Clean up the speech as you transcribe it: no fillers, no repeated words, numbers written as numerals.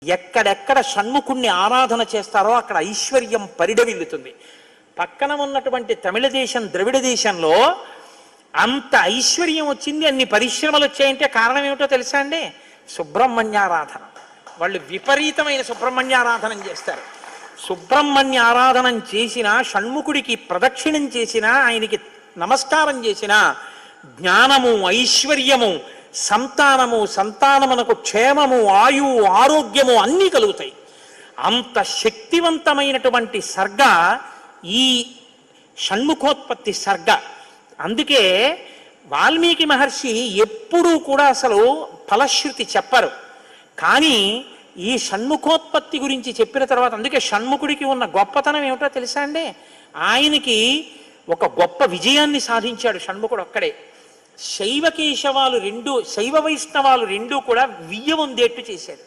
ఎక్కడెక్కడ షణ్ముఖుణ్ణి ఆరాధన చేస్తారో అక్కడ ఐశ్వర్యం పరిడవిల్లుతుంది. పక్కన ఉన్నటువంటి తమిళ దేశం, ద్రవిడ దేశంలో అంత ఐశ్వర్యం వచ్చింది, అన్ని పరిశ్రమలు వచ్చాయంటే కారణం ఏమిటో తెలుసా అండి? సుబ్రహ్మణ్యారాధన. వాళ్ళు విపరీతమైన సుబ్రహ్మణ్యారాధన చేస్తారు. సుబ్రహ్మణ్య ఆరాధనం చేసినా, షణ్ముఖుడికి ప్రదక్షిణం చేసినా, ఆయనకి నమస్కారం చేసినా జ్ఞానము, ఐశ్వర్యము, సంతానమునకు క్షేమము, ఆయువు, ఆరోగ్యము అన్నీ కలుగుతాయి. అంత శక్తివంతమైనటువంటి సర్గ ఈ షణ్ముఖోత్పత్తి సర్గ. అందుకే వాల్మీకి మహర్షి ఎప్పుడూ కూడా అసలు ఫలశ్రుతి చెప్పరు. కానీ ఈ షణ్ముఖోత్పత్తి గురించి చెప్పిన తర్వాత, అందుకే షణ్ముఖుడికి ఉన్న గొప్పతనం ఏమిటో తెలుసా అండి? ఆయనకి ఒక గొప్ప విజయాన్ని సాధించాడు షణ్ముఖుడు ఒక్కడే. శైవ వైష్ణవాలు రెండూ కూడా వియ్య వందేట్టు చేశాడు.